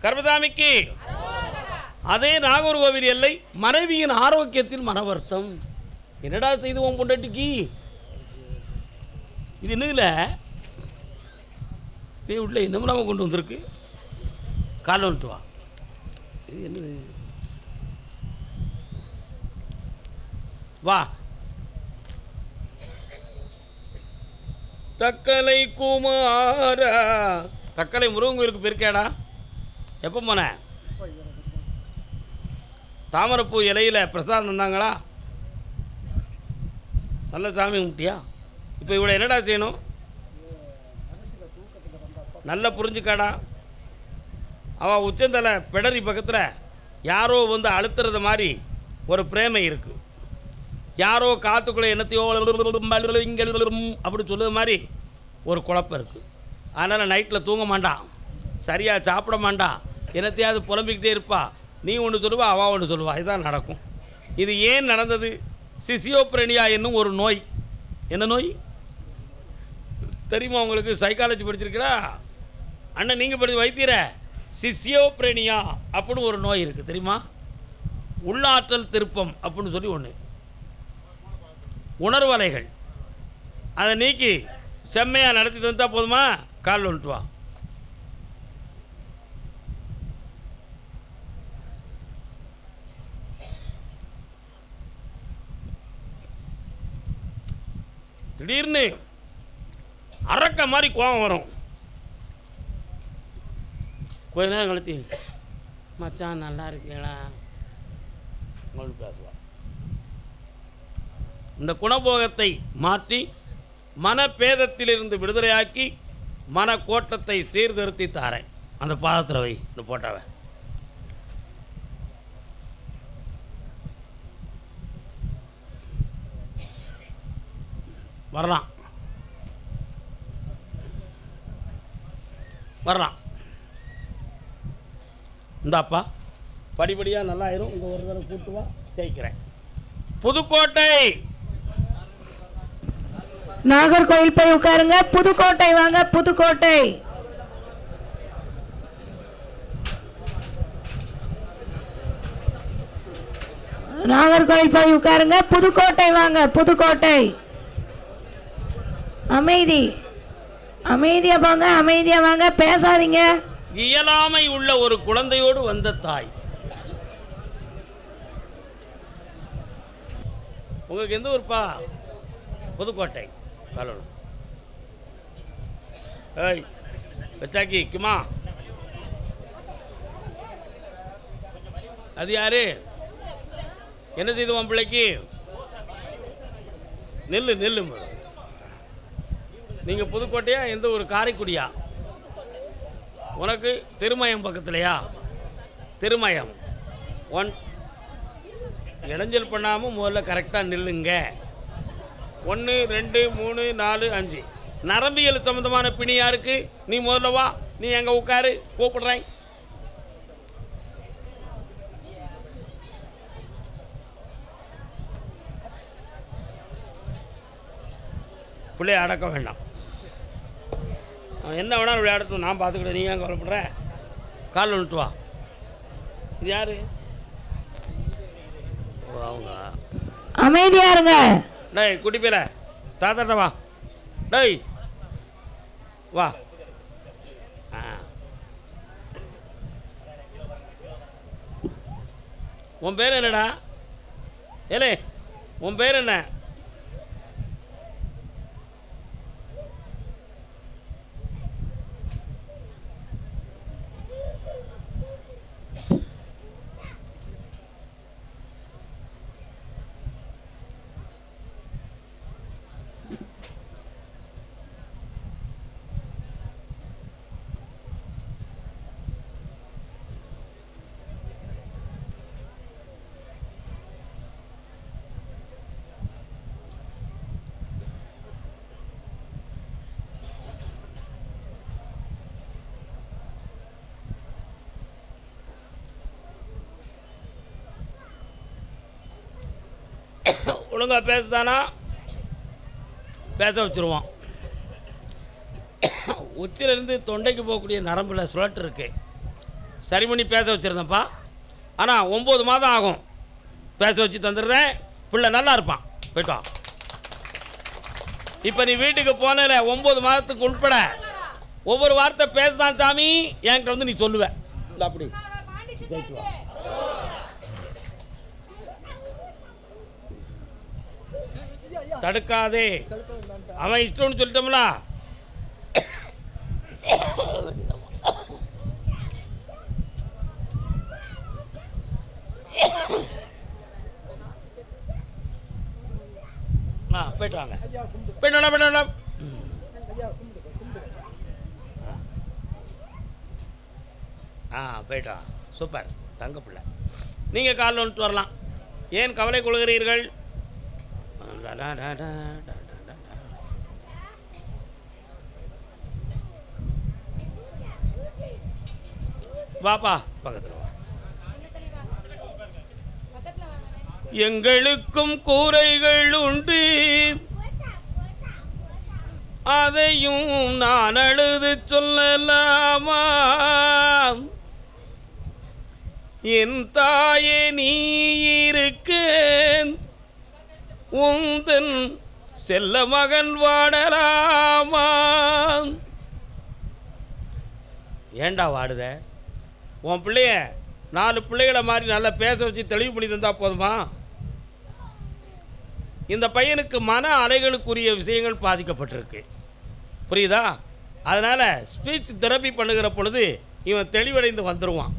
கர்மசாமிக்கு அதே நாகர்கோவில் எல்லை மனைவியின் ஆரோக்கியத்தில் மன வருத்தம். என்னடா செய்துவோம் பொண்டாட்டிக்கு? இது என்னதுல உள்ள என்னமெல்லாம் கொண்டு வந்திருக்கு? கால் வந்துட்டு வா. இது என்னது? வா. தக்கலை குமாரா. தக்கலை முருகன் கோயிலுக்கு போயிருக்கேடா? எப்போ போன? தாமரைப்பூ இலையில் பிரசாதம் தந்தாங்களா? நல்ல சாமி கும்பிட்டியா? இப்போ இவ்வளோ என்னடா செய்யணும்? நல்லா புரிஞ்சுக்காடா. அவன் உச்சந்தலை பிடரி பக்கத்தில் யாரோ வந்து அழுத்துறது மாதிரி ஒரு பிரேமை இருக்குது. யாரோ காற்றுக்குள்ளே என்னத்தையோ அப்படி சொல்லுறது மாதிரி ஒரு குழப்பம் இருக்குது. அதனால் நைட்டில் தூங்க மாட்டான், சரியாக சாப்பிட மாட்டான், என்னத்தையாவது புலம்பிக்கிட்டே இருப்பா. நீ ஒன்று சொல்லுவா, அவள் ஒன்று சொல்லுவா. இதுதான் நடக்கும். இது ஏன் நடந்தது? சிசியோப்ரெனியா என்னும் ஒரு நோய். என்ன நோய் தெரியுமா உங்களுக்கு? சைக்காலஜி படிச்சிருக்கிறா அண்ணன்? நீங்கள் படிச்சு வைத்தீர? சிசியோப்ரெனியா அப்படின்னு ஒரு நோய் இருக்குது தெரியுமா? உள்ளாற்றல் திருப்பம் அப்படின்னு சொல்லி ஒன்று. உணர்வலைகள் அதை நீக்கி செம்மையாக நடத்தி தந்தால் போதுமா? கால் வந்துட்டு வா. திடீர்னு அரக்க மாதிரி கோபம் வரும். கொஞ்ச நேரம் கழித்து மச்சான் நல்லா இருக்கீங்களா உங்களுக்கு பேசுவா. இந்த குணபோகத்தை மாற்றி மனப்பேதத்திலிருந்து விடுதலையாக்கி மனக்கோட்டத்தை சீர்திருத்தி தாரேன். அந்த பாதத்தில் வை இந்த போட்டாவை. வரலாம் வரலாம். இந்தாப்பா படிப்படியாக நல்லா ஆயிரும். உங்கள் ஒரு தடவை கூட்டு வா, ஜெயிக்கிறேன். புதுக்கோட்டை நாகர்கோவில் போய் உட்காருங்க. புதுக்கோட்டை வாங்க. புதுக்கோட்டை நாகர்கோவில் போய் உட்காருங்க. புதுக்கோட்டை வாங்க. புதுக்கோட்டை அமைதி. அமைதியா போங்க. அமைதியா வாங்க. பேசாதீங்க. இயலாமை உள்ள ஒரு குழந்தையோடு வந்த தாய். உங்களுக்கு எந்த ஊர்ப்பா? புதுக்கோட்டை. காலோடு ஏய் வச்சாக்கி குமா. அது யாரு? என்ன செய்துவான் பிள்ளைக்கு? நெல்லு நெல்லு. நீங்கள் புதுக்கோட்டையா? எந்த ஒரு காரைக்குடியா? உனக்கு திருமயம் பக்கத்துலையா? திருமயம். இடைஞ்சல் பண்ணாமல் முதல்ல கரெக்டாக நில்லுங்க. 1 2 3 4 5 நரம்பியல் சம்மந்தமான பிணி யாருக்கு? நீ முதல்ல வா. நீ எங்கே உட்காரு, கூப்பிடுறேன். பிள்ளைய அடக்க வேண்டாம். என்ன வேணாலும் விளையாடட்டும், நான் பார்த்துக்கிட்டேன். நீ ஏன் கவலைப்படுற? கால் வந்துட்டு வா. இது யாரு? அவங்க அமைதியா இருங்க. டேய் குட்டி பேர தாத்தாட்ட வா. டேய் வா. உன் பேர் என்னடா? ஏலே உன் பேர் என்ன? ஒழுங்காக பேசுதானா? பேச வச்சுருவோம். உச்சிலிருந்து தொண்டைக்கு போகக்கூடிய நரம்பில் சுழட்டு இருக்கு. சரி பண்ணி பேச வச்சுருந்தேன்ப்பா. ஆனால் 9 மாதம் ஆகும் பேச வச்சு தந்துடுறேன். பிள்ளை நல்லா இருப்பான். போய்ட்டு வா. இப்போ நீ வீட்டுக்கு போனல 9 மாதத்துக்கு உட்பட ஒவ்வொரு வார்த்தை பேசுதான் சாமி என்கிட்ட வந்து நீ சொல்லுவேன். அப்படி போய்ட்டு வா. தடுக்காதே. அவன் இஷ்டம்னு சொல்லிட்டோம்ல. போயிட்டு வாங்க. போயிட்டு போயிட்டா. சூப்பர் தங்க பிள்ளை. நீங்கள் காலில் வந்துட்டு வரலாம். ஏன் கவலை கொள்கிறீர்கள்? வாப்பா பக்கத்தில் வா. எங்களுக்கும் கூரைகள் உண்டு, அதையும் நான் அழுது சொல்லலாமா? என் தாயே நீ இருக்க உந்தன் செல்ல மகன் வாடலாமா? ஏண்டா வாடுத? உன் பிள்ளைய 4 பிள்ளைகளை மாதிரி நல்லா பேச வச்சு தெளிவு பண்ணி தந்தா போதுமா? இந்த பையனுக்கு மன அலைகளுக்குரிய விஷயங்கள் பாதிக்கப்பட்டிருக்கு, புரியுதா? அதனால் ஸ்பீச் தெரப்பி பண்ணுகிற பொழுது இவன் தெளிவடைந்து வந்துடுவான்.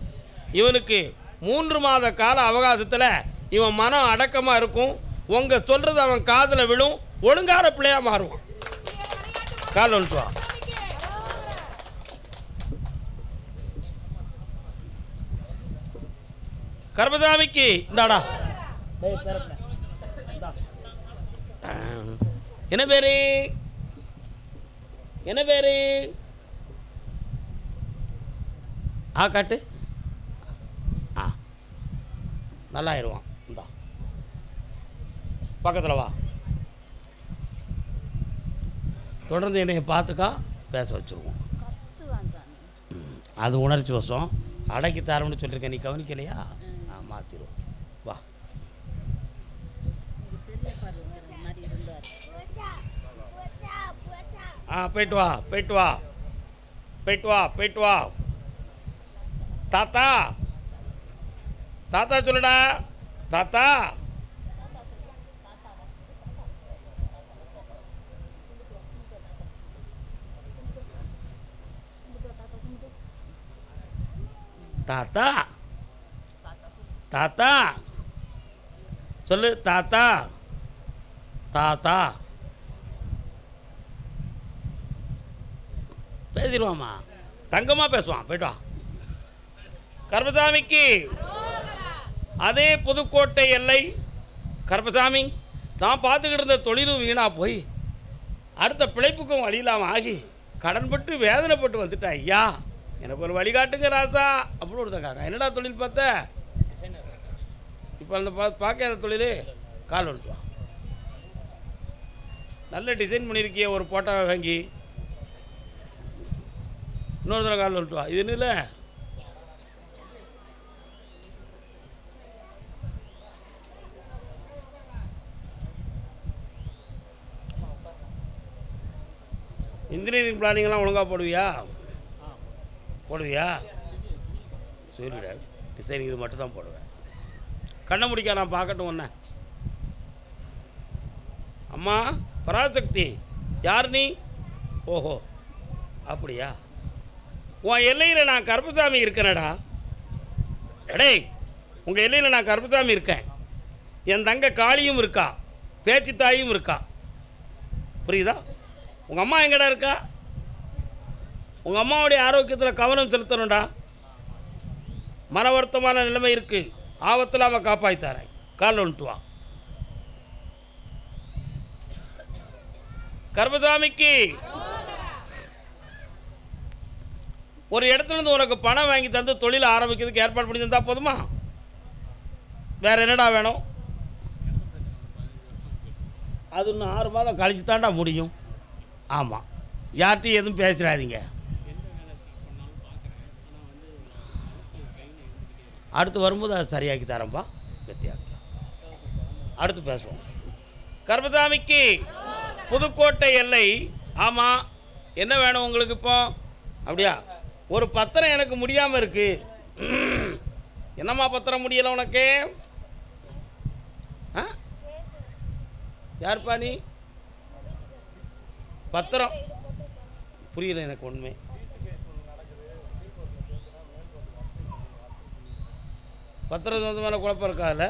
இவனுக்கு 3 மாத கால அவகாசத்தில் இவன் மனம் அடக்கமாக இருக்கும். உங்கள் சொல்கிறது அவன் காதில் விழும். ஒழுங்கான பிள்ளையாக மாறுவான். கால் வந்துட்டுவான். கர்மசாமிக்கு இந்தாடா. என்ன பேரு? என்ன பேரு? காட்டு. நல்லாயிருவான். இந்தா பக்கத்தில் வா. தொடர்ந்து என்னைய பார்த்துக்கா, பேச வச்சுருவோம். அது உணர்ச்சி வசம். அடக்கி தரம்னு சொல்லியிருக்கேன், நீ கவனிக்கலையா? மாற்றிடுவோம். வா. போயிட்டு வா, போயிட்டு வா, போயிட்டு வா, போயிட்டு வா. தாத்தா தாத்தா சொல்லுடா. தாத்தா தாத்தா தாத்தா சொல்லு. தாத்தா தாத்தா பேசிடுவாம்மா. தங்கமாக பேசுவான். போய்ட்டு வா. கர்மசாமிக்கு அதே புதுக்கோட்டை எல்லை. கர்மசாமி, நான் பார்த்துக்கிட்டு இருந்த தொழிலும் வீணாக போய் அடுத்த பிழைப்புக்கும் வழி இல்லாமல் ஆகி கடன்பட்டு வேதனைப்பட்டு வந்துட்டேன். ஐயா எனக்கு ஒரு வழிகாட்டுங்க ராசா அப்படின்னு ஒருத்தக்காங்க. என்னடா தொழில் பார்த்த? இப்போ அந்த பார்க்காத தொழில். கால் வந்துட்டு வா. நல்ல டிசைன் பண்ணியிருக்கிய ஒரு போட்டோவை வாங்கி இன்னொரு தடவை கால் வந்துட்டு வா. இது என்ன இல்லை? இன்ஜினியரிங் பிளானிங்லாம் ஒழுங்காக போடுவியா? போடுவியா? சொல்லிவிட. டிசைனிங் இது மட்டும் தான் போடுவேன். கண்ணை முடிக்க நான் பார்க்கட்டும் ஒன்று. அம்மா பராசக்தி, யார் நீ? ஓஹோ அப்படியா? உன் எல்லையில் நான் கருப்பசாமி இருக்கேனடா. எடே, உங்கள் எல்லையில் நான் கருப்பசாமி இருக்கேன். என் தங்க காளியும் இருக்கா, பேச்சு தாயும் இருக்கா, புரியுதா? உங்கள் அம்மா எங்கடா இருக்கா? உங்கள் அம்மாவுடைய ஆரோக்கியத்தில் கவனம் செலுத்தணும்டா. மன வருத்தமான நிலைமை இருக்குது. ஆபத்தில் அவன் காப்பாற்றித்தாரேன். காலில் வந்துட்டு வா. கர்மசாமிக்கு ஒரு இடத்துலேருந்து உனக்கு பணம் வாங்கி தந்து தொழிலை ஆரம்பிக்கிறதுக்கு ஏற்பாடு பண்ணி தந்தா போதுமா? வேறு என்னடா வேணும்? அது இன்னும் 6 மாதம் கழிச்சு தாண்டா முடியும். ஆமாம், யார்கிட்டையும் எதுவும் பேசிடாதீங்க. அடுத்து வரும்போது அதை சரியாக்கி தரேன்ப்பா, வெற்றியாக்கி. அடுத்து பேசுவோம். கர்மசாமிக்கு புதுக்கோட்டை எல்லை. ஆமாம், என்ன வேணும் உங்களுக்கு இப்போ? அப்படியா, ஒரு பத்திரம் எனக்கு முடியாமல் இருக்கு. என்னம்மா பத்திரம் முடியலை உனக்கு? ஆ, யாருப்பா நீ? பத்திரம் புரியல எனக்கு ஒன்றுமே. பத்திரம் சொந்தமான குழப்பம் இருக்காதுல்ல?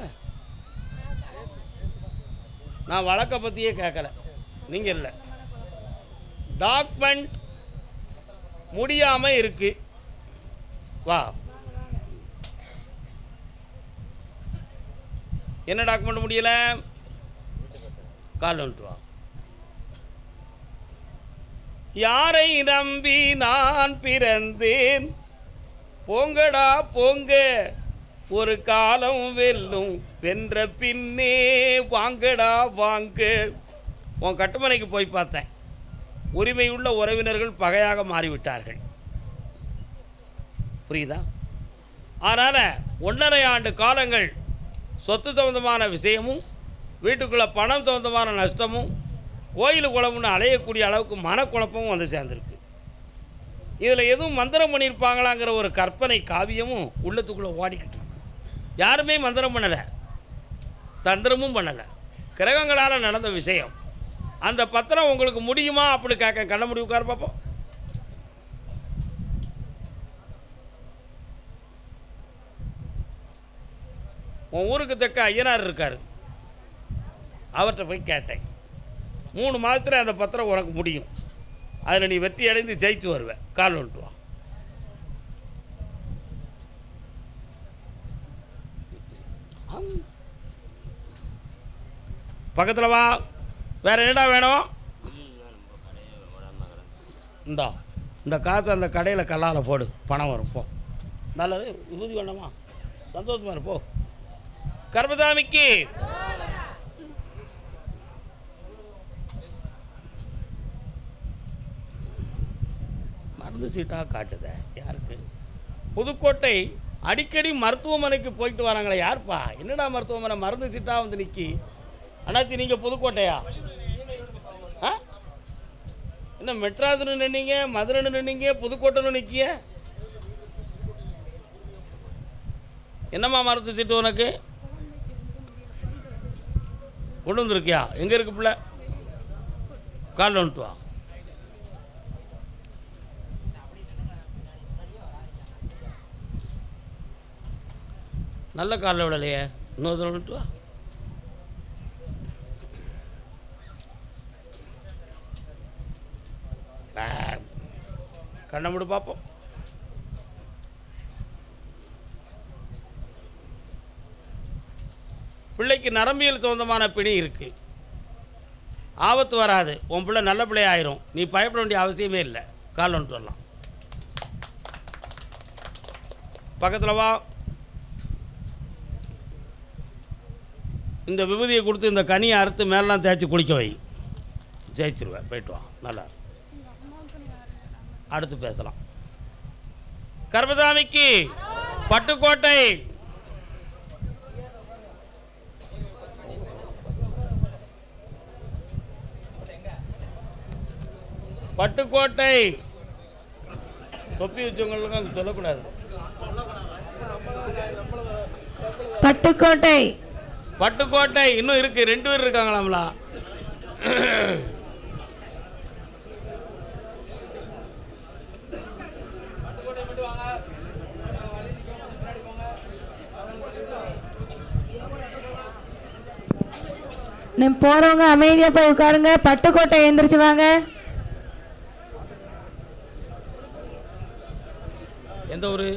நான் வழக்கை பற்றியே கேட்கல, நீங்கள் இல்லை. டாக்குமெண்ட் முடியாமல் இருக்கு. வா, என்ன டாக்குமெண்ட் முடியலை? கால் வந்துட்டு வா. யாரை நம்பி நான் பிறந்தேன், போங்கடா போங்க, ஒரு காலம் வெல்லும், வென்ற பின்னே வாங்கடா வாங்க. உன் கட்டுமனைக்கு போய் பார்த்தேன், உரிமையுள்ள உறவினர்கள் பகையாக மாறிவிட்டார்கள். புரியுதா? அதனால் 1.5 ஆண்டு காலங்கள் சொத்து சம்பந்தமான விஷயமும், வீட்டுக்குள்ளே பணம் சம்பந்தமான நஷ்டமும், கோயில் குளம்னு அலையக்கூடிய அளவுக்கு மனக்குழப்பமும் வந்து சேர்ந்துருக்கு. இதில் எதுவும் மந்திரம் பண்ணியிருப்பாங்களாங்கிற ஒரு கற்பனை காவியமும் உள்ளத்துக்குள்ளே ஓடிக்கிட்டு இருக்கு. யாருமே மந்திரம் பண்ணலை, தந்திரமும் பண்ணலை, கிரகங்களால் நடந்த விஷயம். அந்த பத்திரம் உங்களுக்கு முடியுமா அப்படின்னு கேட்க. கண்ண முடி உட்கார பார்ப்போம். உன் ஊருக்கு தக்க ஐயனார் இருக்கார், அவர்கிட்ட போய் கேட்டேன். 3 மாதத்தில் அந்த பத்திரம் உனக்கு முடியும், அதில் நீ வெற்றி அடைந்து ஜெயிச்சு வருவேன். கால் வந்துட்டு வா. பக்கத்தில் வா. வேற என்னடா வேணும்? இந்தா, இந்த காசை அந்த கடையில் கல்லால் போடு, பணம் வரும். போ, நல்லது. விபூதி வேண்டாமா? சந்தோஷமா இருப்போ. கர்மசாமிக்கு மருந்து சீட்டாக காட்டுத. யாருக்கு? புதுக்கோட்டை அடிக்கடி மருத்துவமனைக்கு போயிட்டு வராங்களே, யாருப்பா? என்னடா மருத்துவமனை மருந்து சீட்டாக வந்து நிற்கி? அண்ணாச்சி, நீங்கள் புதுக்கோட்டையா? ஆ, என்ன மெட்ராஸ்னு நின்னீங்க, மதுரைன்னு நின்னீங்க, புதுக்கோட்டைன்னு நிற்கிய? என்னம்மா மருந்து சீட்டு உனக்கு கொண்டு வந்துருக்கியா? எங்கே இருக்கு பிள்ளை? கால் வந்துட்டு வா. நல்ல காலில் விடலையே, இன்னொரு வந்துட்டு வா. கண்ணை மூடு பார்ப்போம். பிள்ளைக்கு நரம்பியல் சொந்தமான பிணி இருக்கு. ஆபத்து வராது, உன் பிள்ளை நல்ல பிள்ளை ஆயிரும். நீ பயப்பட வேண்டிய அவசியமே இல்லை. கால் வந்துட்டு வரலாம். பக்கத்தில் வா. இந்த விபூதியை கொடுத்து இந்த கனியை அறுத்து மேலாம் தேய்ச்சி குளிக்க வை, ஜெயிச்சிருவேன். போயிட்டு வா. நல்லா அடுத்து பேசலாம். கர்மசாமிக்கு பட்டுக்கோட்டை. பட்டுக்கோட்டை தொப்பி வச்சவங்களுக்கு அது சொல்லக்கூடாது. பட்டுக்கோட்டை. பட்டுக்கோட்டை இன்னும் இருக்கு, 2 பேர் இருக்காங்களாம்லா. போறவங்க அமைதியா போய் உட்காருங்க. பட்டுக்கோட்டை எந்திரிச்சு வாங்க. எந்த ஊரு?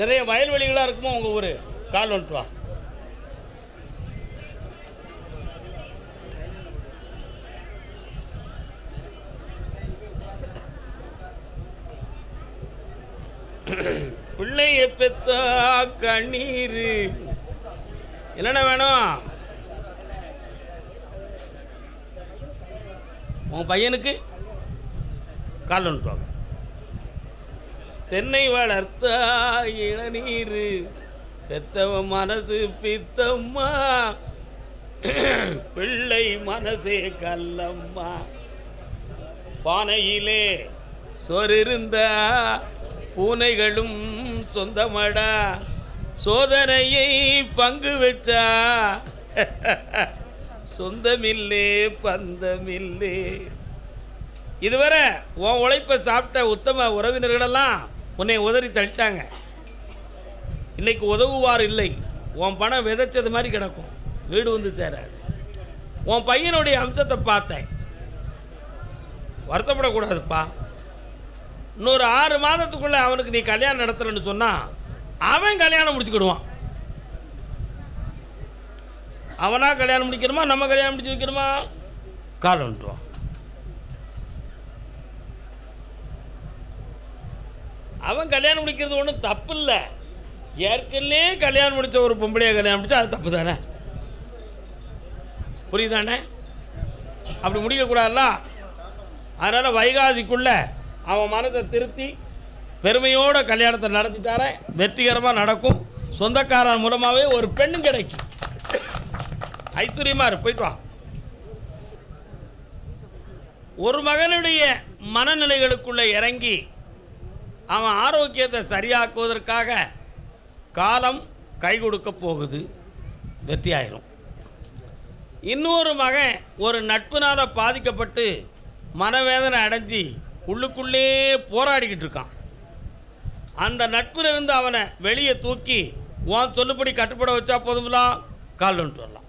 நிறைய வயல்வெளிகளாக இருக்குமோ உங்கள் ஊர்? கால் வந்துட்டு வா. பிள்ளைய பெத்தா கண்ணீர். என்னென்ன வேணும்? உன் பையனுக்கு கால் வந்துட்டு தென்னை வளர்த்தா இளநீர், பெத்தவ மனசு பித்தம்மா, பிள்ளை மனசே கல்லம்மா. பானையிலே சொரிருந்தா பூனைகளும் சொந்தமடா, சோதனையை பங்கு வச்சா சொந்தமில்லே பந்தமில்லே. இதுவரை உன் உழைப்பை சாப்பிட்ட உத்தம உறவினர்களெல்லாம் உன்னை உதறி தள்ளிட்டாங்க. இன்னைக்கு உதவுவார் இல்லை. உன் பணம் விதைச்சது மாதிரி கிடக்கும், வீடு வந்து சேராது. உன் பையனுடைய அம்சத்தை பார்த்தேன், வருத்தப்படக்கூடாதுப்பா. இன்னொரு 6 மாதத்துக்குள்ளே அவனுக்கு நீ கல்யாணம் நடத்தலைன்னு சொன்னால் அவன் கல்யாணம் முடிச்சுக்கிடுவான். அவனா கல்யாணம் முடிக்கணுமா நம்ம கல்யாணம் முடிச்சு வைக்கணுமா? கால் வந்துடுவான். அவன் கல்யாணம் முடிக்கிறது ஒன்றும் தப்பு இல்லை. ஏற்கனவே கல்யாணம் முடித்த ஒரு பொம்பளையை கல்யாணம் முடிச்சா அது தப்பு தானே? புரியுதானே? அப்படி முடிக்கக்கூடாதுல்ல. அதனால் வைகாசிக்குள்ளே அவன் மனதை திருத்தி பெருமையோடு கல்யாணத்தை நடத்திட்டார வெற்றிகரமாக நடக்கும். சொந்தக்காரன் மூலமாகவே ஒரு பெண்ணும் கிடைக்கும். ஐஸ்வர்யமாக போயிட்டு வா. ஒரு மகனுடைய மனநிலைகளுக்குள்ளே இறங்கி அவன் ஆரோக்கியத்தை சரியாக்குவதற்காக காலம் கை கொடுக்க போகுது, வெற்றியாயிரும். இன்னொரு மகன் ஒரு நட்புனால் பாதிக்கப்பட்டு மனவேதனை அடைஞ்சி உள்ளுக்குள்ளே போராடிக்கிட்டு இருக்கான். அந்த நட்பிலிருந்து அவனை வெளியே தூக்கி உன் சொல்லுபடி கட்டுப்பட வச்சா போதும்லாம், கால் வந்துட்டு வரலாம்.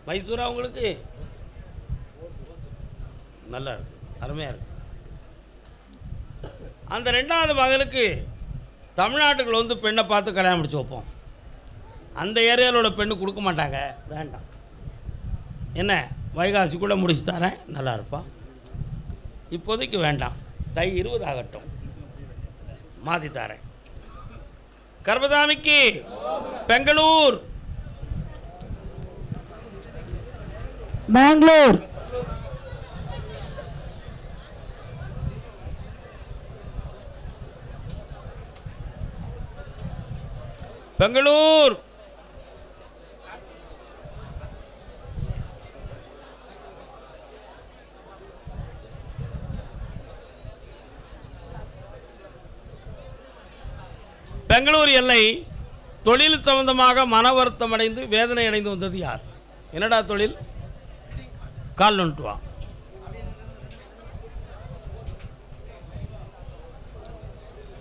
மைசூரா உங்களுக்கு நல்லா இருக்கு, அருமையாக இருக்கு. அந்த 2வது மகனுக்கு தமிழ்நாட்டுக்குள்ள வந்து பெண்ணை பார்த்து கல்யாணம் முடிச்சு வைப்போம். அந்த ஏரியாவில் உள்ள பெண்ணு கொடுக்க மாட்டாங்க, வேண்டாம். என்ன வைகாசிக்குள்ளே முடிச்சு தரேன், நல்லா இருப்பா. இப்போதைக்கு வேண்டாம், தை 20 ஆகட்டும், மாற்றி தரேன். கர்பதாமிக்கு பெங்களூர், பெங்களூர், பெங்களூர். பெங்களூர் எல்லை தொழில் சம்பந்தமாக மன வருத்தம் அடைந்து வேதனை அடைந்து வந்தது யார்? என்னடா தொழில்? கால் வந்துட்டு வா.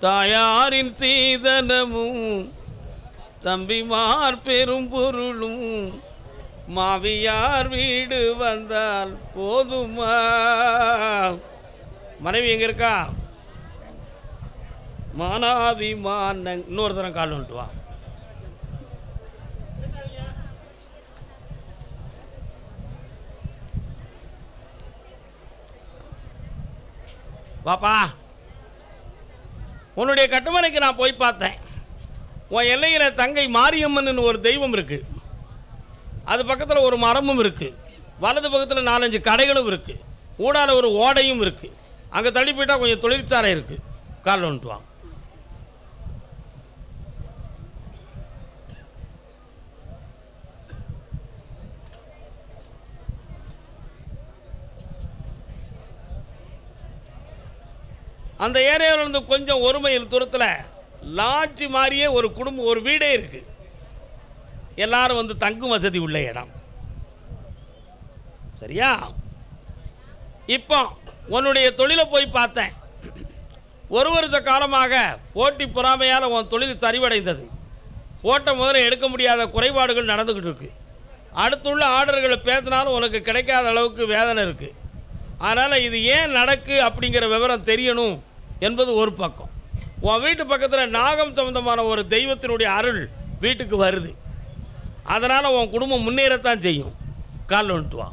தாயாரின் சீதனமும் தம்பிமார் பெரும் பொருளும் மாவியார் வீடு வந்தால் போதுமா? மனைவி எங்க இருக்கா? மானாபிமான. இன்னொரு தரம் கால் வந்துட்டு வா. பாப்பா, உன்னுடைய கட்டுமனைக்கு நான் போய் பார்த்தேன். உன் எல்லையில் தங்கை மாரியம்மன் ஒரு தெய்வம் இருக்குது. அது பக்கத்தில் ஒரு மரமும் இருக்குது. வலது பக்கத்தில் 4-5 கடைகளும் இருக்குது. ஊடால ஒரு ஓடையும் இருக்குது. அங்கே தள்ளி போயிட்டால் கொஞ்சம் தொழிற்சாலை இருக்குது. கால் வந்துட்டு வா. அந்த ஏரியாவிலிருந்து கொஞ்சம் 1 மைல் தூரத்தில் லாட்ஜி மாதிரியே ஒரு குடும்பம், ஒரு வீடே இருக்குது. எல்லாரும் வந்து தங்கும் வசதி உள்ள இடம். சரியா? இப்போ உன்னுடைய தொழிலை போய் பார்த்தேன். 1 வருஷ காலமாக போட்டி பொறாமையால் உன் தொழில் சரிவடைந்தது. போட்ட முதல்ல எடுக்க முடியாத குறைபாடுகள் நடந்துக்கிட்டு இருக்கு. அடுத்துள்ள ஆர்டர்களை பேசினாலும் உனக்கு கிடைக்காத அளவுக்கு வேதனை இருக்குது. அதனால் இது ஏன் நடக்கு அப்படிங்கிற விவரம் தெரியணும் என்பது ஒரு பக்கம். உன் வீட்டு பக்கத்தில் நாகம் சம்பந்தமான ஒரு தெய்வத்தினுடைய அருள் வீட்டுக்கு வருது. அதனால் உன் குடும்பம் முன்னேறத்தான் செய்யும். காலில் வந்துட்டு வா.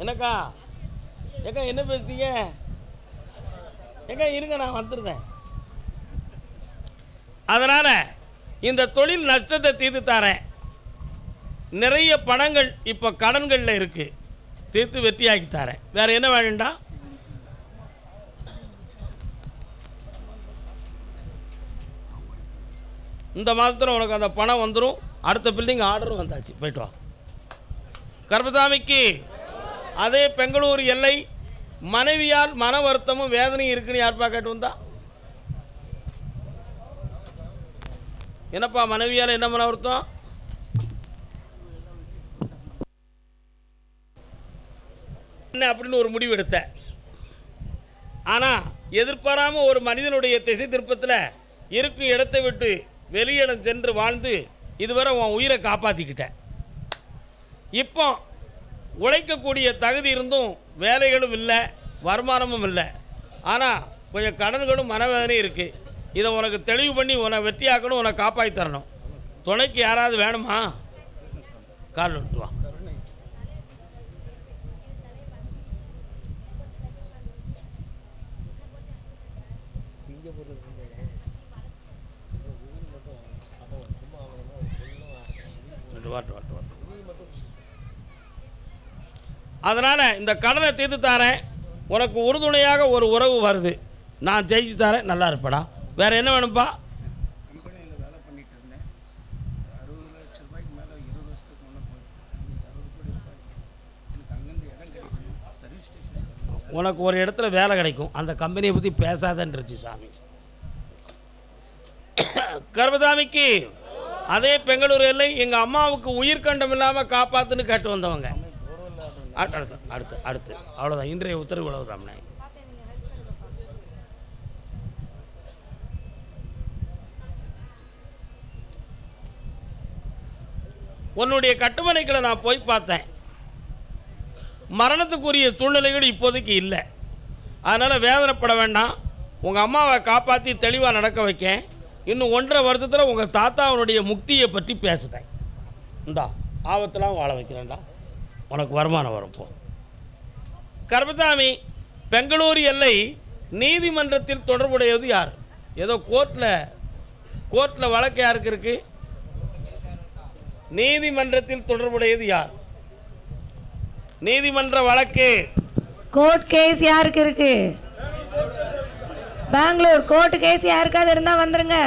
என்னக்கா ஏக்கா என்ன பேசுறீங்க? ஏக்கா இருங்க, நான் வந்துருந்தேன். அதனால் இந்த தொழில் நஷ்டத்தை தீர்த்து தரேன். நிறைய பணங்கள் இப்போ கடன்களில் இருக்குது, தீர்த்து வெற்றியாக்கி தரேன். வேறு என்ன வேணும்டா? இந்த மாதத்தில் உனக்கு அந்த பணம் வந்துடும். அடுத்த பில்டிங் ஆர்டரும் வந்தாச்சு. போய்ட்டு வா. கர்பசாமிக்கு அதே பெங்களூர் எல்லை மனைவியால் மன வருத்தமும் வேதனையும் இருக்குன்னு யார்ப்பா கேட்டு வந்தா? என்னப்பா மனைவியால் என்ன மன வருத்தம்? என்ன அப்படின்னு ஒரு முடிவு எடுத்த. ஆனால் எதிர்பாராமல் ஒரு மனிதனுடைய திசை திருப்பத்தில் இருக்கும் இடத்தை விட்டு வெளியிடம் சென்று வாழ்ந்து இதுவரை உன் உயிரை காப்பாற்றிக்கிட்ட. இப்போ உழைக்கக்கூடிய தகுதி இருந்தும் வேலைகளும் இல்லை, வருமானமும் இல்லை. ஆனால் கொஞ்சம் கடன்களும் மனவேதனையும் இருக்குது. இதை உனக்கு தெளிவு பண்ணி உன்னை வெற்றியாக்கணும், உன்னை காப்பாற்றி தரணும். துணைக்கு யாராவது வேணுமா? கால் விட்டு வா. அதனால் இந்த கடனை தீர்த்து தரேன். உனக்கு உறுதுணையாக ஒரு உறவு வருது, நான் ஜெயிச்சு தரேன். நல்லா இருப்படா. வேறு என்ன வேணும்ப்பா? கம்பெனியில் வேலை பண்ணிட்டு இருந்தேன். 60 லட்சம் ரூபாய்க்கு மேலே 20 வருஷத்துக்கு முன்னே போய் 60 கோடி ரூபாய் எனக்கு அங்கேருந்து இடம் கிடைக்கும். சர்வீஸ் ஸ்டேஷன் உனக்கு ஒரு இடத்துல வேலை கிடைக்கும். அந்த கம்பெனியை பற்றி பேசாதன்றுச்சு சாமி. கர்பசாமிக்கு அதே பெங்களூர் எல்லை எங்கள் அம்மாவுக்கு உயிர்கண்டம் இல்லாமல் காப்பாற்றுன்னு கேட்டு வந்தவங்க. அடுத்து அடுத்து அடுத்து அவ்வளோதான். இன்றைய உத்தரவு இவ்வளவுதான். உன்னுடைய கட்டுமனைகளை நான் போய் பார்த்தேன். மரணத்துக்குரிய சூழ்நிலைகள் இப்போதைக்கு இல்லை. அதனால் வேதனைப்பட வேண்டாம். உங்கள் அம்மாவை காப்பாற்றி தெளிவாக நடக்க வைக்கேன். இன்னும் 1.5 வருஷத்தில் உங்கள் தாத்தாவுடைய முக்தியை பற்றி பேசுகிறேன். இந்தா ஆபத்தெல்லாம் வாழ வைக்கிறேன்டா. உனக்கு வருமானம் வரப்போ. கர்பசாமி, பெங்களூர் எல்லை நீதிமன்றத்தில் தொடர்புடையது யார்? ஏதோ கோர்ட்டில் வழக்கு யாருக்கு இருக்குது? நீதிமன்றத்தில் தொடர்புடையது யார்? நீதிமன்ற வழக்கு கோர்ட் கேஸ் யாருக்கு இருக்கு? பெங்களூர் கோர்ட் கேஸ் யாருக்காவது இருந்தா வந்துருங்க.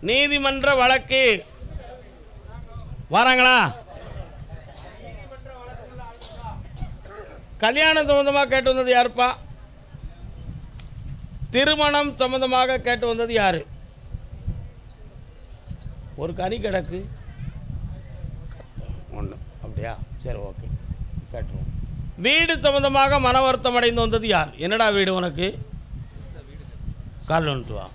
நீதிமன்ற வழக்கு வராங்களா? கல்யாணம் சம்பந்தமாக கேட்டு வந்தது யாருப்பா? திருமணம் சம்பந்தமாக கேட்டு வந்தது யாரு? ஒரு கனி கிடக்கு ஒன்று. அப்படியா? சரி, ஓகே, கேட்டுருவோம். வீடு சம்பந்தமாக மன வருத்தம் அடைந்து வந்தது யார்? என்னடா வீடு உனக்கு? கால் வந்துட்டு வா.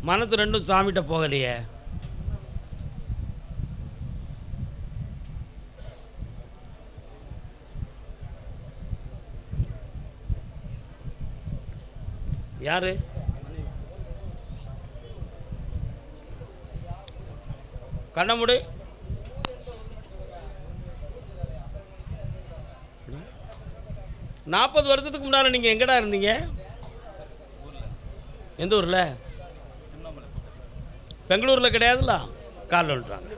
மனத்து ரெண்டும் சாமிகிட்ட போகலையே. யாரு? கண்ணமுடி. நாற்பது வருஷத்துக்கு முன்னால் நீங்கள் எங்கடா இருந்தீங்க? எந்த ஊரில்? பெங்களூரில் கிடையாதுல்ல. காலில் விட்டுறாங்க.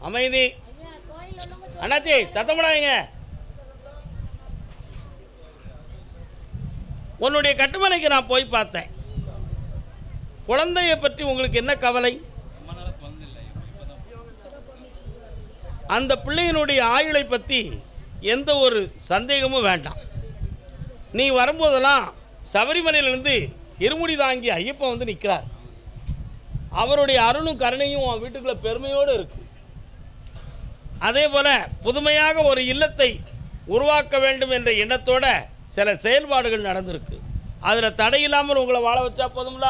அமைதி. அண்ணாச்சி சத்தம் போடாதீங்க. உன்னுடைய கட்டுமனைக்கு நான் போய் பார்த்தேன். குழந்தையை பற்றி உங்களுக்கு என்ன கவலை? அந்த பிள்ளையினுடைய ஆயுளை பற்றி எந்த ஒரு சந்தேகமும் வேண்டாம். நீ வரும்போதெல்லாம் சபரிமலையிலிருந்து இருமுடி தாங்கி ஐயப்பன் வந்து நிற்கிறார். அவருடைய அருணும் கருணையும் உன் வீட்டுக்குள்ள பெருமையோடு இருக்கு. அதே போல புதுமையாக ஒரு இல்லத்தை உருவாக்க வேண்டும் என்ற எண்ணத்தோட சில செயல்பாடுகள் நடந்திருக்கு. அதில் தடையில்லாமல் உங்களை வாழ வச்சா போதும்ல.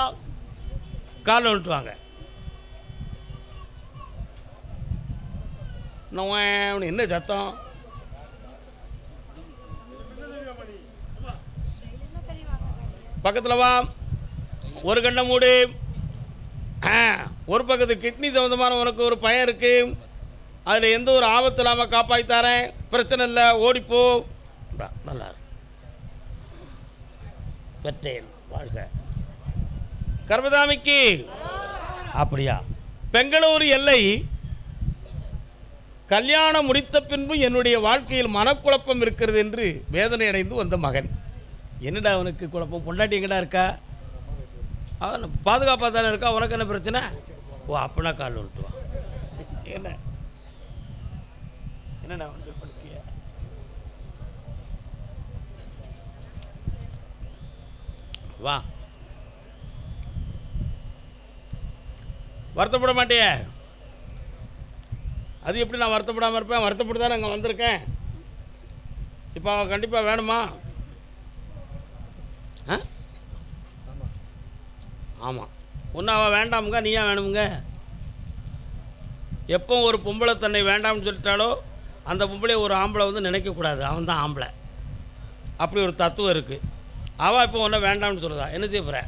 காலில் விட்டு வாங்க. நான் என்ன சத்தம்? பக்கத்தில் வா. ஒரு கண்ணை மூடு. ஒரு பக்கத்து கிட்னி சம்மந்தமான உனக்கு ஒரு பயம் இருக்கு. அதில் எந்த ஒரு ஆபத்து இல்லாமல் காப்பாற்றி தரேன். பிரச்சனை இல்லை, ஓடிப்போ. நல்லா பெற்றேன். வாழ்க. கர்மதாமிக்கு அப்படியா? பெங்களூரு எல்லை. கல்யாணம் முடித்த பின்பு என்னுடைய வாழ்க்கையில் மனக்குழப்பம் இருக்கிறது என்று வேதனை அடைந்து வந்த மகன். என்னடா அவனுக்கு குழப்பம்? பொண்டாட்டி எங்கடா இருக்கா? அவன் பாதுகாப்பாக தானே இருக்கா. உனக்கு என்ன பிரச்சனை? ஓ, அப்படின்னா கால் விட்டுவான். என்ன என்னடா வந்து படிக்கிய? வா. வருத்தப்பட மாட்டிய? அது எப்படி நான் வருத்தப்படாமல் இருப்பேன்? வருத்தப்பட்டு தான் அங்கே வந்திருக்கேன். இப்போ அவன் கண்டிப்பாக வேணுமா? ஆமாம். ஒன்றும் அவன் வேண்டாமுங்க, நீயா வேணுமுங்க. எப்போ ஒரு பொம்பளை தன்னை வேண்டாம்னு சொல்லிட்டாலோ அந்த பொம்பளை ஒரு ஆம்பளை வந்து நினைக்கக்கூடாது, அவன் தான் ஆம்பளை. அப்படி ஒரு தத்துவம் இருக்குது. அவள் இப்போ ஒன்றும் வேண்டாம்னு சொல்லுதா. என்ன செய்ய போகிற?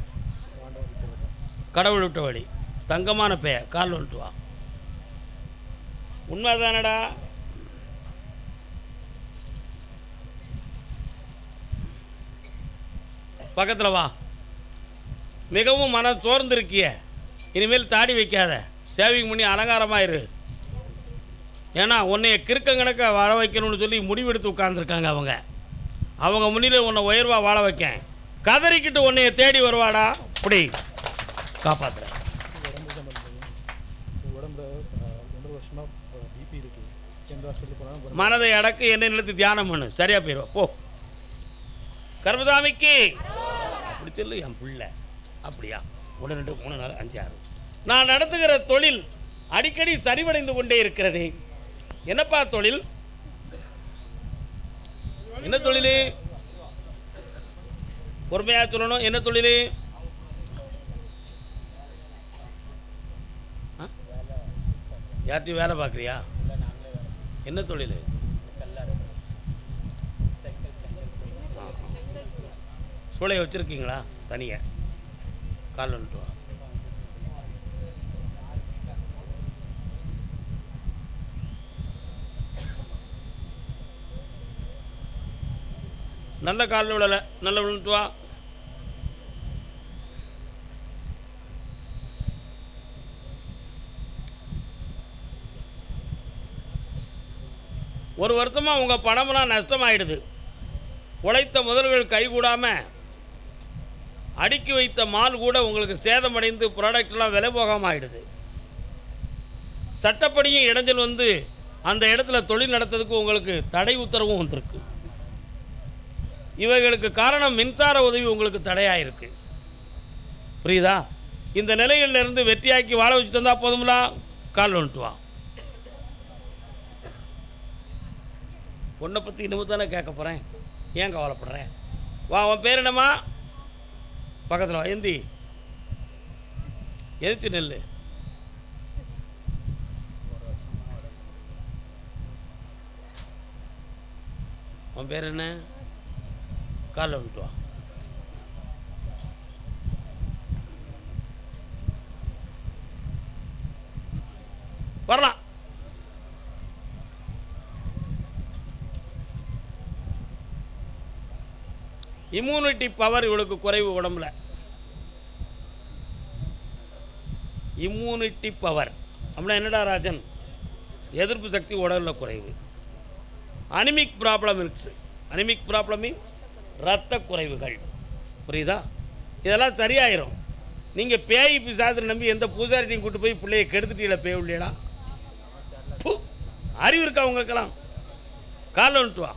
கடவுள் விட்ட வழி. தங்கமான பேய காலில் வந்துட்டு வா. உண்மை தானடா? பக்கத்தில் வா. மிகவும் மனம் சோர்ந்திருக்கிய. இனிமேல் தாடி வைக்காத, சேவிங் பண்ணி அலங்காரமாயிரு. ஏன்னா உன்னைய கிறுக்கங்கணக்க வாழ வைக்கணும்னு சொல்லி முடிவெடுத்து உட்கார்ந்துருக்காங்க அவங்க. அவங்க முன்னில் உன்னை உயர்வாக வாழ வைக்கேன். கதறிக்கிட்டு உன்னைய தேடி வருவாடா. அப்படி காப்பாற்றுறேன். மனதை அடக்கு, என்னை நிறுத்தி தியானம் பண்ணு, சரியா போயிடுவா. போ. கர்மசாமிக்கு அப்படி சொல்லு என் பிள்ளை. அப்படியா? 1 2 3 4 5 6. நான் நடத்துகிற தொழில் அடிக்கடி சரிவடைந்து கொண்டே இருக்கிறது. என்னப்பா தொழில்? என்ன தொழில்? பொறுமையாக சொல்லணும். என்ன தொழில்? யார்ட்டையும் வேலை பார்க்குறியா? என்ன தொழில்? சூளையை வச்சுருக்கீங்களா? தனியாக கால் வந்துட்டு வா. நல்ல காலில் விழலை, நல்ல விழுந்துட்டு வா. ஒரு வருஷமாக உங்கள் பணமெல்லாம் நஷ்டமாயிடுது. உழைத்த முதல்கள் கைகூடாமல் அடுக்கி வைத்த மால் கூட உங்களுக்கு சேதமடைந்து ப்ராடக்ட்லாம் விலை போகாமல் ஆகிடுது. சட்டப்படியும் இடைஞ்சல் வந்து அந்த இடத்துல தொழில் நடத்துறதுக்கு உங்களுக்கு தடை உத்தரவும் வந்திருக்கு. இவைகளுக்கு காரணம் மின்சார உதவி உங்களுக்கு தடையாக இருக்கு. புரியுதா? இந்த நிலையிலிருந்து வெற்றியாக்கி வாழ வச்சுட்டு வந்தால் போதுங்களா? கால் வந்துட்டு வா. பொண்ணை பற்றி இன்னமும் தானே கேட்க போகிறேன், ஏன் கவலைப்படுறேன்? வா. உன் பேர் என்னம்மா? பக்கத்தில் வா. எந்தி எதிர்த்து நெல். உன் பேர் என்ன? காலில் வந்துட்டு வா. வரலாம். இம்யூனிட்டி பவர் இவளுக்கு குறைவு உடம்புல. இம்யூனிட்டி பவர் அப்படின்னா என்னடா ராஜன்? எதிர்ப்பு சக்தி உடலில் குறைவு. அனிமிக் ப்ராப்ளம் இருக்கு. அனிமிக் ப்ராப்ளம் இரத்த குறைவுகள். புரியுதா? இதெல்லாம் சரியாயிரும். நீங்கள் பேய் பிசாசை நம்பி எந்த பூசாரிட்டையும் கூட்டு போய் பிள்ளையை கெடுத்துட்டீங்களா? பேய் இல்லையடா. அறிவு இருக்கா உங்களுக்கெல்லாம்? காலில் வந்துட்டு வா.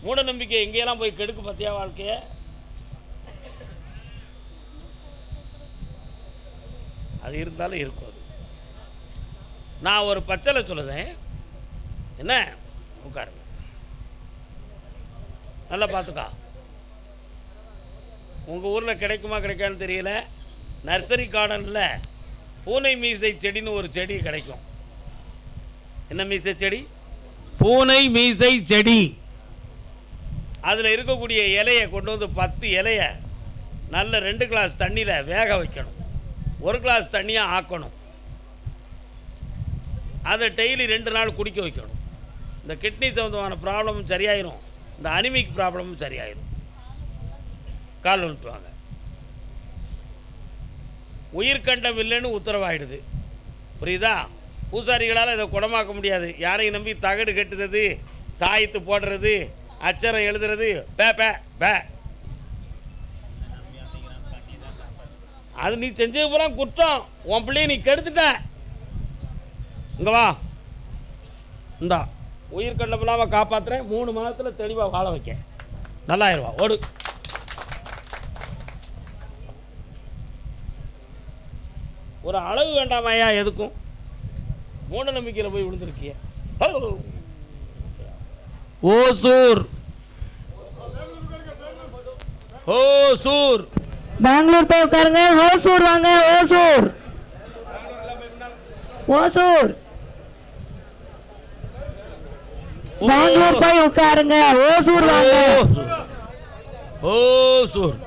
மூட நம்பிக்கை எங்கேயெல்லாம் போய் கெடுக்கு பார்த்தியா வாழ்க்கைய? அது இருந்தாலும் இருக்கும். அது நான் ஒரு பச்சலை சொல்லுதேன். என்ன? உட்காருங்க, நல்லா பார்த்துக்கா. உங்கள் ஊரில் கிடைக்குமா கிடைக்கான்னு தெரியல. நர்சரி கார்டனில் பூனை மீசை செடின்னு ஒரு செடி கிடைக்கும். என்ன மீசை செடி? பூனை மீசை செடி. அதில் இருக்கக்கூடிய இலையை கொண்டு வந்து 10 இலையை நல்ல 2 கிளாஸ் தண்ணியில் வேக வைக்கணும். 1 கிளாஸ் தண்ணியாக ஆக்கணும். அதை டெய்லி 2 நாள் குடிக்க வைக்கணும். இந்த கிட்னி சம்மந்தமான ப்ராப்ளமும் சரியாயிரும், இந்த அனிமிக் ப்ராப்ளமும் சரியாயிரும். கால் வந்துட்டுவாங்க. உயிர்கண்டம் இல்லைன்னு உத்தரவாயிடுது. புரியுதா? பூசாரிகளால் இதை குணமாக்க முடியாது. யாரையும் நம்பி தகடு கட்டுறது, தாயத்து போடுறது, அச்சரம் எழுதுறது, பே பே பே அது நீ செஞ்சது பூரா குற்றம். உன் பிள்ளைய நீ கெடுத்துட்ட. இங்கே வா, இந்தா உயிர்கண்டம் இல்லாமல் காப்பாற்றுறேன். 3 மாதத்தில் தெளிவாக வாழ வைக்க. நல்லாயிருவா. ஓடு. ஒரு அளவு வேண்டாமையா எதுக்கும்? மூட நம்பிக்கையில் போய் விழுந்திருக்கிய. ஓசூர் ஓசூர் பெங்களூர் போய் உட்காருங்க. ஓசூர் வாங்க. ஓசூர் ஓசூர் பெங்களூர் போய் உட்காருங்க. ஓசூர் வாங்க. ஓசூர்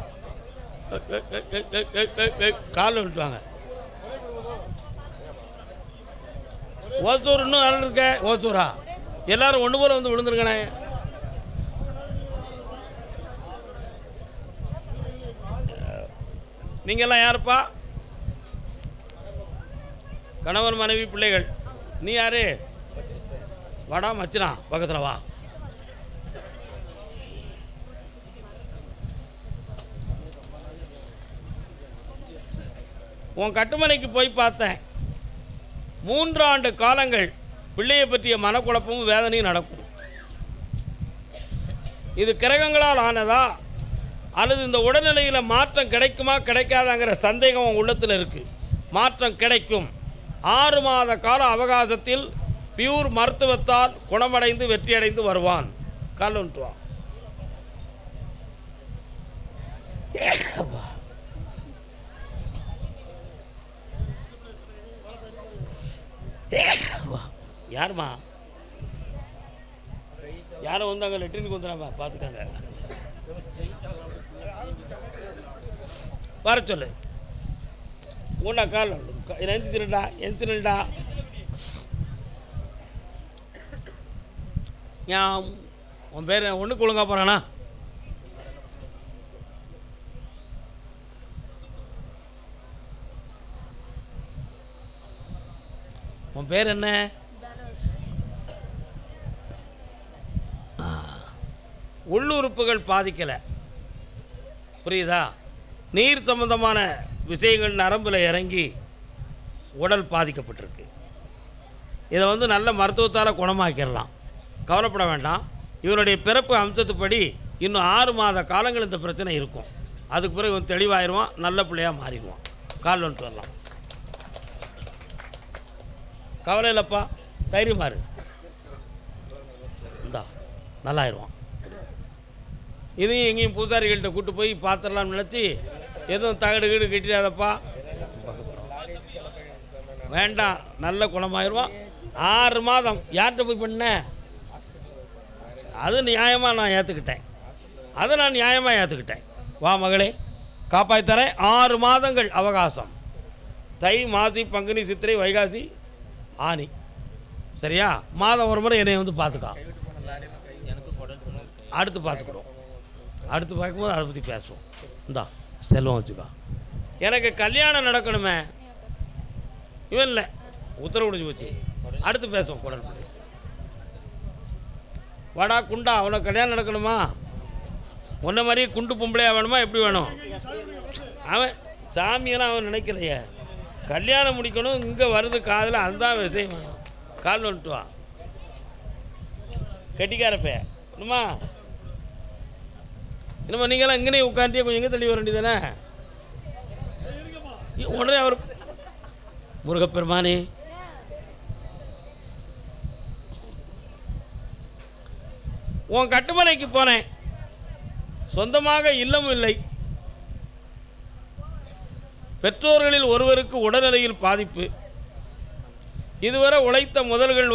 கால் விட்டுவாங்க. ஓசூர் இன்னும் நல்லா இருக்க. ஓசூரா எல்லாரும் ஒன்று போல வந்து விழுந்துருங்கண்ணே. நீங்கள்லாம் யாருப்பா? கணவன், மனைவி, பிள்ளைகள். நீ யாரு? வாடா மச்சினா, பக்கத்தில் வா. உன் கட்டுமனைக்கு போய் பார்த்தேன். 3 ஆண்டு காலங்கள் பிள்ளையை பற்றிய மனக்குழப்பமும் வேதனையும் நடக்கும். இது கிரகங்களால் ஆனதா அல்லது இந்த உடல்நிலையில் மாற்றம் கிடைக்குமா கிடைக்காதாங்கிற சந்தேகம் உன் உள்ளத்தில் இருக்குது. மாற்றம் கிடைக்கும். 6 மாத கால அவகாசத்தில் பியூர் மருத்துவத்தால் குணமடைந்து வெற்றியடைந்து வருவான். கால் வந்துட்டுவான். யாருமா? யாரும் வந்து அங்கே லெட்ரினுக்கு வந்துடாமா பார்த்துக்காங்க. வர சொல்லு. உன்ன கால் எந்திரண்டா எந்திரண்டா. ஏன் உன் பேர் ஒன்றுக்கு ஒழுங்கா போகிறானா? உன் பேர் என்ன? உள்ளுறுப்புகள் பாதிக்கலை. புரியுதா? நீர் சம்பந்தமான விஷயங்கள் நரம்பில் இறங்கி உடல் பாதிக்கப்பட்டிருக்கு. இதை வந்து நல்ல மருத்துவத்தால் குணமாக்கிடலாம். கவலைப்பட வேண்டாம். இவனுடைய பிறப்பு அம்சத்துப்படி இன்னும் 6 மாத காலங்கள் இந்த பிரச்சனை இருக்கும். அதுக்கு பிறகு இவன் தெளிவாயிருவான், நல்ல பிள்ளையாக மாறிடுவான். கால் வந்துட்டு வரலாம். கவலை இல்லைப்பா, தைரியமாரு. இந்தா நல்லாயிருவான். இதையும் எங்கேயும் பூசாரிகள்கிட்ட கூப்பிட்டு போய் பார்த்துடலாம்னு நினச்சி எதுவும் தகடு கீடு கட்டிடாதப்பா. வேண்டாம், நல்ல குணமாயிருவான். 6 மாதம் யார்கிட்ட போய் பண்ண? அது நியாயமாக நான் ஏற்றுக்கிட்டேன். அதை நான் நியாயமாக ஏற்றுக்கிட்டேன். வா மகளே, காப்பாற்றித்தரேன். 6 மாதங்கள் அவகாசம். தை, மாசி, பங்குனி, சித்திரை, வைகாசி, ஆனி. சரியா? மாதம் ஒரு முறை என்னை வந்து பார்த்துக்கா. அடுத்து பார்த்துக்கிடும். அடுத்து பார்க்கும்போது அதை பற்றி பேசுவோம். இந்தா செல்வம் வச்சுக்கா. எனக்கு கல்யாணம் நடக்கணுமே. இவன் இல்லை, உத்தரவு முடிஞ்சு போச்சு. அடுத்து பேசுவோம். குடல் பிள்ளை வாடா குண்டா. அவனுக்கு கல்யாணம் நடக்கணுமா? உன்ன மாதிரியே குண்டு பொம்பளையாக வேணுமா? எப்படி வேணும்? அவன் சாமியெல்லாம் அவன் நினைக்கலையே. கல்யாணம் முடிக்கணும். இங்கே வருது காதில், அதுதான் விஷயம். கால் வந்துட்டு வா. கட்டிக்காரப்பே இன்னுமா இன்னுமா நீங்களாம் இங்கனே உட்காந்துட்டே கொஞ்சம் எங்கே தள்ளி வர வேண்டியதானே? உடனே அவர் முருகப்பெருமானே, உன் கட்டுமனைக்கு போனேன். சொந்தமாக இல்லமும் இல்லை, பெற்றோர்களில் ஒருவருக்கு உடல்நிலையில் பாதிப்பு. இதுவரை உழைத்த முதல்கள்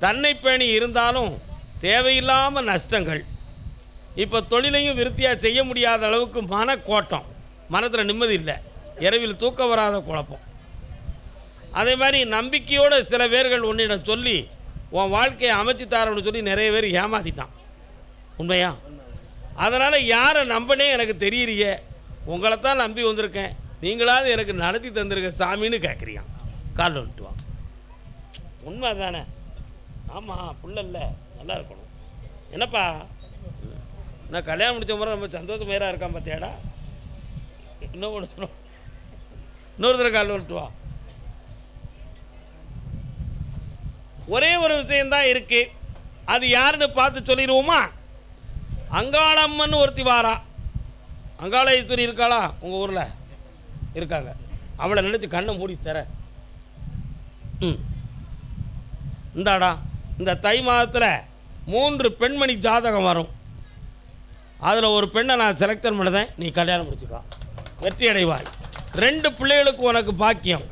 தன்னை பேணி இருந்தாலும் தேவையில்லாமல் நஷ்டங்கள். இப்போ தொழிலையும் விருத்தியாக செய்ய முடியாத அளவுக்கு மனக்கோட்டம், மனத்தில் நிம்மதி இல்லை, இரவில் தூக்கம் வராத குழப்பம். அதே மாதிரி நம்பிக்கையோடு சில பேர்கள் உன்னிடம் சொல்லி உன் வாழ்க்கையை அமைச்சு தாரன்னு சொல்லி நிறைய பேர் ஏமாத்திட்டான். உண்மையா? அதனால் யாரை நம்பனே எனக்கு தெரியலையே, உங்களை தான் நம்பி வந்திருக்கேன், நீங்களாவது எனக்கு நடத்தி தந்திருக்க சாமின்னு கேட்குறீங்க. கால் வந்துட்டுவான். உண்மை தானே? ஆமாம், புள்ள இல்லை, நல்லா இருக்கணும். என்னப்பா நான் கல்யாணம் முடித்த முறை ரொம்ப சந்தோஷமேராக இருக்கான் பார்த்தியாடா. இன்னும் ஒன்று சொல்லணும், இன்னொரு தடவை கால் வந்துட்டுவா. ஒரே ஒரு விஷயந்தான் இருக்குது, அது யாருன்னு பார்த்து சொல்லிடுவோமா? அங்காளம்மன் ஒருத்தி வாரா. அங்காளேஸ்வரி இருக்காளா உங்கள் ஊரில்? இருக்காங்க. அவளை நினச்சி கண்ணை மூடி தர. இந்தாடா, இந்த தை மாதத்தில் 3 பெண்மணி ஜாதகம் வரும். அதில் ஒரு பெண்ணை நான் செலக்ஷன் பண்ணுதேன், நீ கல்யாணம் முடிச்சுக்கலாம், வெற்றி அடைவாய். 2 பிள்ளைகளுக்கு உனக்கு பாக்கியம்.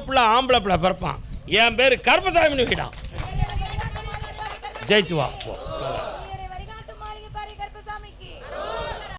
பிள்ளை ஆம்பளை பிள்ளை பிறப்பான். என் பேர் கருப்பசாமின்னு வீடான். ஜெயிச்சு வா.